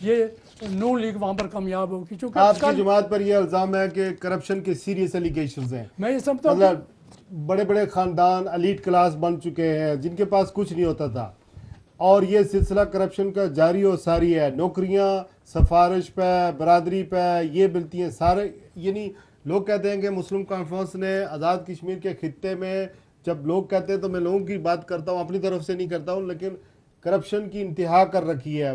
یہ نون لیگ وہاں پر کامیاب ہوگی. چونکہ آپ کی جماعت پر یہ الزام ہے کہ کرپشن کے سیریس ایلیگیشنز ہیں. میں یہ سمجھتا ہوں مطلب بڑے بڑے خاندان ایلیٹ کلاس بن چکے ہیں جن کے پاس کچھ نہیں ہوتا تھا, اور یہ سلسلہ کرپشن کا جاری و ساری ہے. نوکریاں سفارش پہ, برادری پہ یہ ملتی ہیں سارے. یعنی لوگ کہتے ہیں کہ مسلم کانفرنس نے آزاد کشمیر کے خطے میں, جب لوگ کہتے ہیں تو میں لوگوں کی بات کرتا ہوں, اپنی طرف سے نہیں کرتا ہوں, لیکن کرپشن کی انتہا کر رکھی ہے.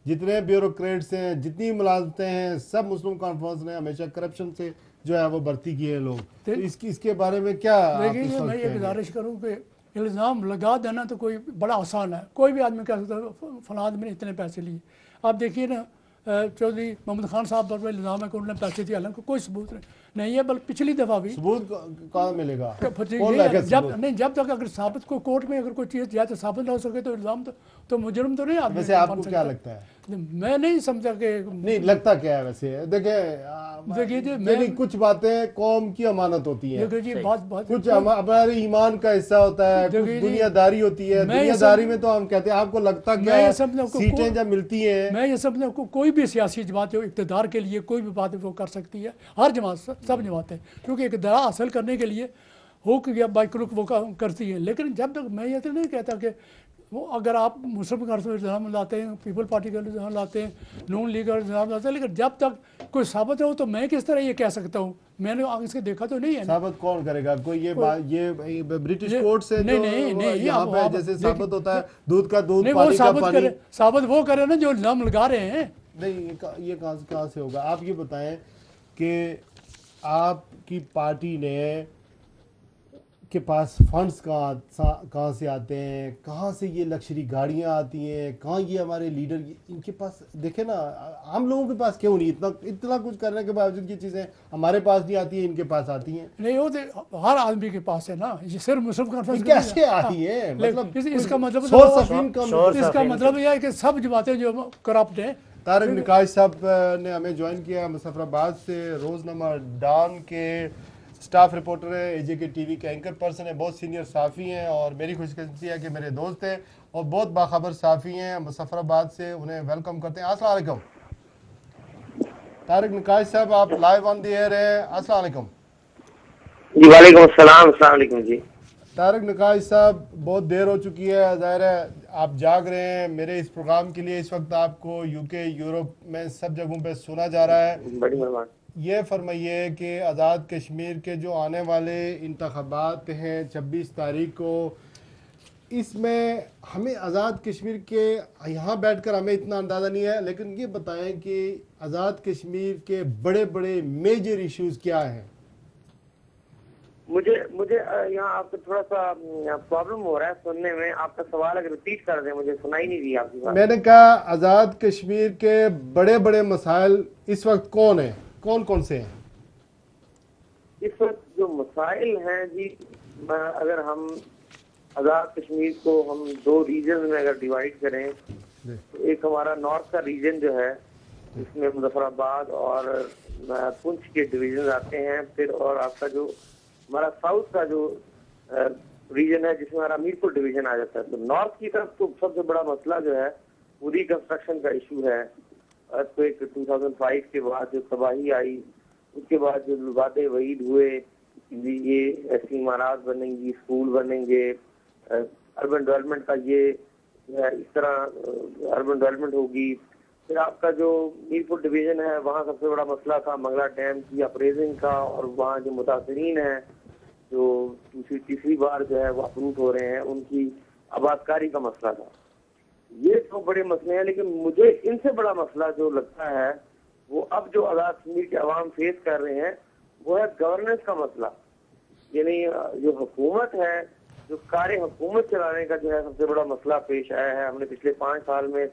جتنے بیوروکریٹس ہیں, جتنی ملازمتیں ہیں, سب مسلم کانفرنس نے ہمیشہ کرپشن سے جو ہے وہ بھرتی کیے ہیں لوگ. تو اس کے بارے میں کیا آپ اس وقت میں یہ گزارش کروں کہ الزام لگا دینا تو کوئی بڑا آسان ہے. کوئی بھی آدمی کہہ سکتا ہے فلاں آدمی نے اتنے پیسے لیے. آپ دیکھیے نا چودھری محمد خان صاحب پر الزام ہے کہ انہوں نے پیسے دیے, حالانکہ کوئی ثبوت نہیں ہے. بلکہ پچھلی دفعہ بھی ثبوت کہاں ملے گا؟ جب تک اگر ثابت کو کورٹ میں اگر کوئی چیز جائے ثابت نہ ہو سکے تو الزام تو مجرم تو نہیں آدمی. ویسے آپ کو کیا لگتا ہے؟ میں نہیں سمجھا کہ نہیں لگتا کیا ہے ویسے. دیکھیں کچھ باتیں قوم کی امانت ہوتی ہیں, کچھ ہمارے ایمان کا حصہ ہوتا ہے, کچھ دنیا داری ہوتی ہے. دنیا داری میں تو ہم کہتے ہیں, آپ کو لگتا کیا ہے سیٹیں جب ملتی ہیں؟ میں یہ سمجھتا ہوں کوئی بھی سیاسی جماعت جو اقتدار کے لیے کوئی بھی بات وہ کر سکتی ہے. ہر جماعت سب جماعتیں, کیونکہ اقتدار حاصل کرنے کے لیے ہوک یا بائکرک وہ کرتی ہیں. لیکن جب تک میں یہ تو نہیں کہتا کہ وہ اگر آپ مسلم کا الزام لاتے ہیں, پیپل پارٹی کا الزام لاتے ہیں, نون لیگ کا الزام لاتے ہیں, لیکن جب تک کوئی ثابت ہو تو میں کس طرح یہ کہہ سکتا ہوں؟ میں نے اس کے دیکھا تو نہیں ہے. ثابت کون کرے گا؟ کوئی یہ برٹش کورٹ سے یہاں پہ جیسے ثابت ہوتا ہے دودھ کا دودھ پانی کا پانی, ثابت وہ کرے نا جو الزام لگا رہے ہیں. نہیں یہ کہاں سے ہوگا؟ آپ یہ بتائیں کہ آپ کی پارٹی نے کے پاس فنڈز کہاں سے آتے ہیں, کہاں سے یہ لکشری گاڑیاں آتی ہیں, کہاں یہ ہمارے لیڈر ان کے پاس. دیکھیں نا ہم لوگوں کے پاس کیوں نہیں اتنا کچھ کرنے کے باوجود کی چیزیں ہمارے پاس نہیں آتی ہیں, ان کے پاس آتی ہیں. نہیں وہ ہر آدمی کے پاس ہے نا. یہ صرف مسلم کانفرنس کیسے آتی ہے؟ مطلب اس کا مطلب یہ ہے کہ سب جماعتیں جو کرپٹ ہیں. طارق نقاش صاحب نے ہمیں جوائن کیا مظفر آباد سے, روزنامہ ڈان کے سٹاف رپورٹر ہے, اے جے کے ٹی وی کے اینکر پرسن ہے, بہت سینئر صحافی ہیں, اور میری خوش قسمتی ہے کہ میرے دوست ہیں اور بہت باخبر صحافی ہیں مظفر آباد سے. انہیں ویلکم کرتے ہیں. السلام علیکم طارق نقاش صاحب, آپ لائیو آن دی ایئر ہیں. السلام علیکم. جی وعلیکم السلام. السلام علیکم. جی طارق نقاش صاحب, بہت دیر ہو چکی ہے, ظاہر ہے آپ جاگ رہے ہیں. میرے اس پروگرام کے لیے اس وقت آپ کو یو کے, یورپ میں سب جگہوں پہ سنا جا رہا ہے. بڑی مہربانی. یہ فرمائیے کہ آزاد کشمیر کے جو آنے والے انتخابات ہیں 26 تاریخ کو, اس میں ہمیں آزاد کشمیر کے یہاں بیٹھ کر ہمیں اتنا اندازہ نہیں ہے, لیکن یہ بتائیں کہ آزاد کشمیر کے بڑے بڑے میجر ایشوز کیا ہیں؟ مجھے یہاں آپ کو تھوڑا سا پرابلم ہو رہا ہے سننے میں. آپ کا سوال اگر ریپیٹ کر دیں, مجھے سنائی نہیں دی آپ کی بات. میں نے کہا آزاد کشمیر کے بڑے بڑے مسائل اس وقت کون ہیں, کون سے ہیں اس وقت جو مسائل ہیں؟ جی اگر ہم آزاد کشمیر کو ہم دو ریجن میں اگر ڈیوائڈ کریں تو ایک ہمارا نارتھ کا ریجن جو ہے اس میں مظفر آباد اور پنچ کے ڈویژن آتے ہیں. پھر اور آپ کا جو ہمارا ساؤتھ کا جو ریجن ہے جس میں ہمارا میرپور ڈویژن آ جاتا ہے. تو نارتھ کی طرف تو سب سے بڑا مسئلہ جو ہے وہ ریکنسٹرکشن کا ایشو ہے. تو ایک 2005 کے بعد جو تباہی آئی, اس کے بعد جو وعدے وعید ہوئے یہ ایسی عمارات بنیں گی, اسکول بنیں گے, اربن ڈیولپمنٹ کا یہ اس طرح اربن ڈیولپمنٹ ہوگی. پھر آپ کا جو میرپور ڈویژن ہے وہاں سب سے بڑا مسئلہ تھا منگلا ڈیم کی اپریزنگ کا, اور وہاں جو متاثرین ہیں جو تیسری بار جو ہے وہ اپروو ہو رہے ہیں ان کی آبادکاری کا مسئلہ تھا. یہ تو بڑے مسئلے ہیں, لیکن مجھے ان سے بڑا مسئلہ جو لگتا ہے وہ اب جو آزاد کشمیر کے عوام فیس کر رہے ہیں وہ ہے گورننس کا مسئلہ. یعنی جو حکومت ہے, جو کار حکومت چلانے کا جو ہے سب سے بڑا مسئلہ پیش آیا ہے. ہم نے پچھلے 5 سال میں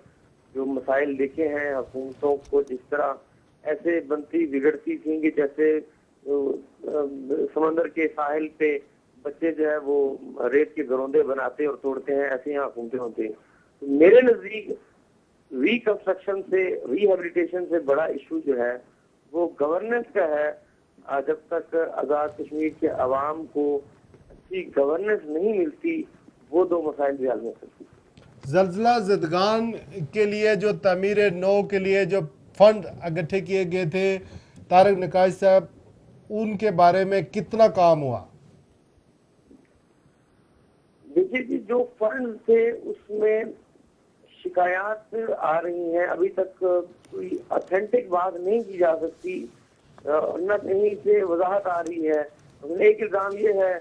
جو مسائل دیکھے ہیں حکومتوں کو, جس طرح ایسے بنتی بگڑتی تھیں کہ جیسے سمندر کے ساحل پہ بچے جو ہے وہ ریت کے گروندے بناتے اور توڑتے ہیں, ایسے یہاں حکومتیں ہوتی ہیں. میرے نزدیک ریکنسٹرکشن سے, ریہیبلیٹیشن سے بڑا ایشو جو ہے وہ گورننس کا ہے. جب تک آزاد کشمیر کے عوام کو اچھی گورننس نہیں ملتی وہ دو مسائل بھی حل ہو سکتی. زلزلہ زدگان کے لیے جو تعمیر نو کے لیے جو فنڈ اکٹھے کیے گئے تھے طارق نقاش صاحب، ان کے بارے میں کتنا کام ہوا؟ دیکھیے جی، جو فنڈ تھے اس میں شکایات آ رہی ہیں، ابھی تک کوئی اتھینٹک بات نہیں کی جا سکتی، نہ کہیں سے وضاحت آ رہی ہے۔ ایک الزام یہ ہے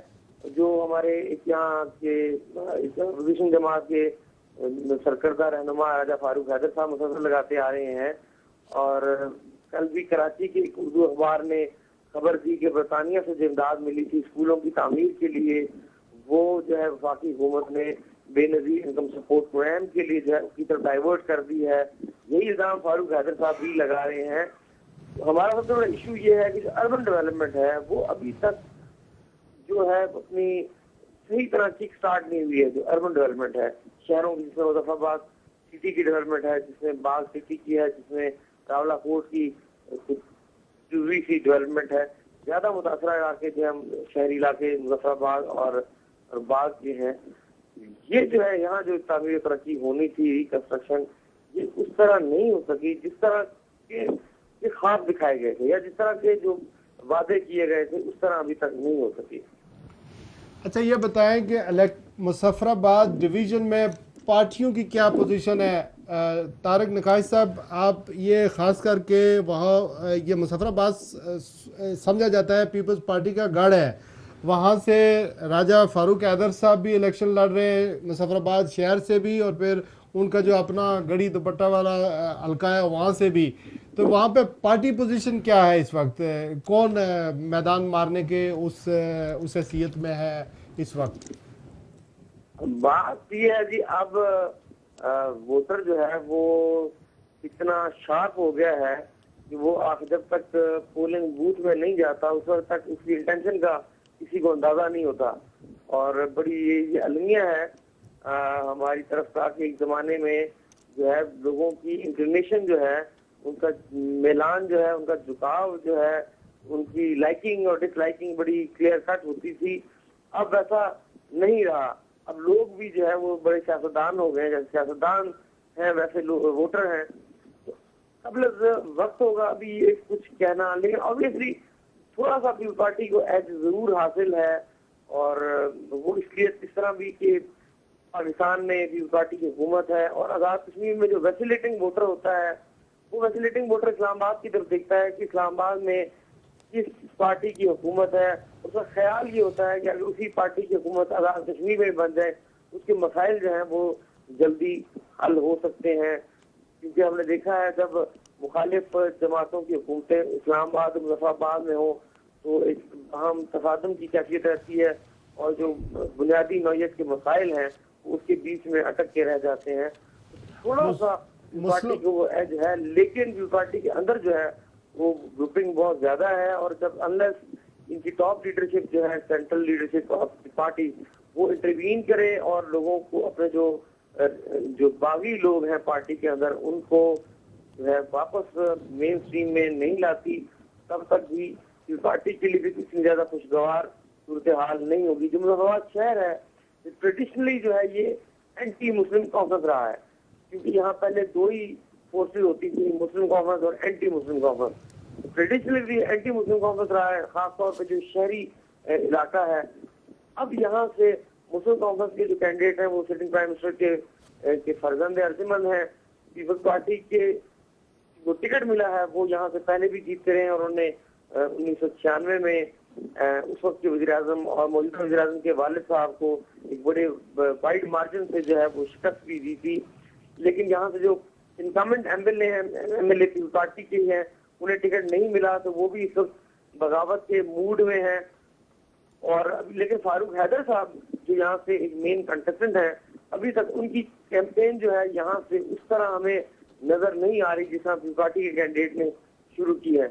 جو ہمارے یہاں کے اپوزیشن جماعت کے سرکردہ رہنما راجہ فاروق حیدر صاحب مسلسل لگاتے آ رہے ہیں، اور کل بھی کراچی کے ایک اردو اخبار نے خبر دی کہ برطانیہ سے جو امداد ملی تھی اسکولوں کی تعمیر کے لیے، وہ جو ہے وفاقی حکومت نے بے نظیر انکم سپورٹ پروگرام کے لیے جو ہے اس کی طرف ڈائیورٹ کر دی ہے۔ یہی الزام فاروق حیدر صاحب بھی لگا رہے ہیں۔ ہمارا سب سے بڑا ایشو یہ ہے کہ جو اربن ڈیولپمنٹ ہے وہ ابھی تک جو ہے اپنی صحیح طرح کک سٹارٹ نہیں ہوئی ہے۔ جو اربن ڈیولپمنٹ ہے شہروں کی، جس میں مظفر آباد سٹی کی ڈیولپمنٹ ہے، جس میں باغ سٹی کی ہے، جس میں راولہ کوٹ کی جزوی سی ڈیولپمنٹ ہے، زیادہ متاثرہ علاقے جو ہیں شہری علاقے مظفر آباد اور باغ کے ہیں۔ یہ جو ہے یہاں جو تعمیر ترقی ہونی تھی، ریکنسٹرکشن، یہ اس طرح نہیں ہو سکی جس طرح کے خواب دکھائے گئے تھے یا جس طرح کے جو وعدے کیے گئے تھے، اس طرح ابھی تک نہیں ہو سکی۔ اچھا یہ بتائیں کہ مظفر آباد ڈویژن میں پارٹیوں کی کیا پوزیشن ہے؟ طارق نقاش صاحب، آپ یہ خاص کر کے وہاں یہ مظفر آباد سمجھا جاتا ہے پیپلز پارٹی کا گڑھ ہے، وہاں سے راجہ فاروق حیدر صاحب بھی الیکشن لڑ رہے ہیں مظفر آباد شہر سے بھی، اور پھر ان کا جو اپنا گڑی دوپٹہ والا حلقہ ہے وہاں سے بھی، تو وہاں پہ پارٹی پوزیشن کیا ہے اس وقت؟ کون میدان مارنے کے اس حیثیت میں ہے اس وقت؟ بات یہ ہے جی، اب ووٹر جو ہے وہ اتنا شارپ ہو گیا ہے کہ وہ جب تک پولنگ بوتھ میں نہیں جاتا اس وقت تک اس کی انٹینشن کا کسی کو اندازہ نہیں ہوتا، اور بڑی یہ المیہ ہے ہماری طرف کا کہ ایک زمانے میں جو ہے لوگوں کی انکلینیشن جو ہے، ان کا میلان جو ہے، ان کا جھکاؤ جو ہے، ان کی لائکنگ اور ڈس لائکنگ بڑی کلیئر کٹ ہوتی تھی۔ اب ایسا نہیں رہا، اب لوگ بھی جو ہے وہ بڑے سیاستدان ہو گئے، جیسے سیاستدان ہیں ویسے ووٹر ہیں۔ قبل وقت ہوگا ابھی یہ کچھ کہنا، لیکن obviously تھوڑا سا پیپل پارٹی کو ایج ضرور حاصل ہے، اور وہ اس لیے اس طرح بھی کہ پاکستان میں پیپل پارٹی کی حکومت ہے، اور آزاد کشمیر میں جو ویسیلیٹنگ ووٹر ہوتا ہے وہ ویسیلیٹنگ ووٹر اسلام آباد کی طرف دیکھتا ہے کہ اسلام آباد میں کس پارٹی کی حکومت ہے، اس کا خیال یہ ہوتا ہے کہ اگر اسی پارٹی کی حکومت آزاد کشمیر میں بن جائے اس کے مسائل جو ہیں وہ جلدی حل ہو سکتے ہیں، کیونکہ ہم نے دیکھا ہے جب مخالف جماعتوں کی حکومتیں اسلام آباد اور مظفر آباد میں ہوں تو ایک اہم تصادم کی کیفیت رہتی ہے، اور جو بنیادی نوعیت کے مسائل ہیں اس کے بیچ میں اٹک کے رہ جاتے ہیں۔ تھوڑا سا پارٹی کو وہ ایج ہے، لیکن پارٹی کے اندر جو ہے وہ گروپنگ بہت زیادہ ہے، اور جب انلیس ان کی ٹاپ لیڈرشپ جو ہے central leadership of the party وہ انٹروین کرے اور لوگوں کو اپنے جو باغی لوگ ہیں پارٹی کے اندر ان کو جو ہے واپس مین سٹریم میں نہیں لاتی، تب تک بھی پارٹی کے لیے بھی کچھ زیادہ خوشگوار صورتحال نہیں ہوگی۔ جو مظفرآباد شہر ہے ٹریڈیشنلی جو ہے یہ اینٹی مسلم کانفرنس رہا ہے، کیونکہ یہاں پہلے دو ہی فورسز ہوتی تھی، مسلم کانفرنس اور اینٹی مسلم کانفرنس۔ ٹریڈیشنلی بھی اینٹی مسلم کانفرنس رہا ہے، خاص طور پہ جو شہری علاقہ ہے۔ اب یہاں سے مسلم کانفرنس کے جو کینڈیڈیٹ ہیں وہ سٹنگ پرائم منسٹر کے فرزند ارجمند ہیں، پیپلز پارٹی کے جو ٹکٹ ملا ہے وہ یہاں سے پہلے بھی جیتتے رہے ہیں، اور انہوں نے 1996 میں اس وقت کے وزیر اعظم اور موجودہ وزیر اعظم کے والد صاحب کو ایک بڑے وائڈ مارجن سے جو ہے وہ شکست بھی دی تھی۔ لیکن یہاں سے جو incumbent M L A People Party کے ہیں انہیں ٹکٹ نہیں ملا، تو وہ بھی اس وقت بغاوت کے موڈ میں ہیں۔ اور لیکن فاروق حیدر صاحب جو یہاں سے ایک مین کنٹسٹنٹ ہیں، ابھی تک ان کی کیمپین جو ہے یہاں سے اس طرح ہمیں نظر نہیں آ رہی جس طرح پیپل پارٹی کے کینڈیڈیٹ نے شروع کی ہے۔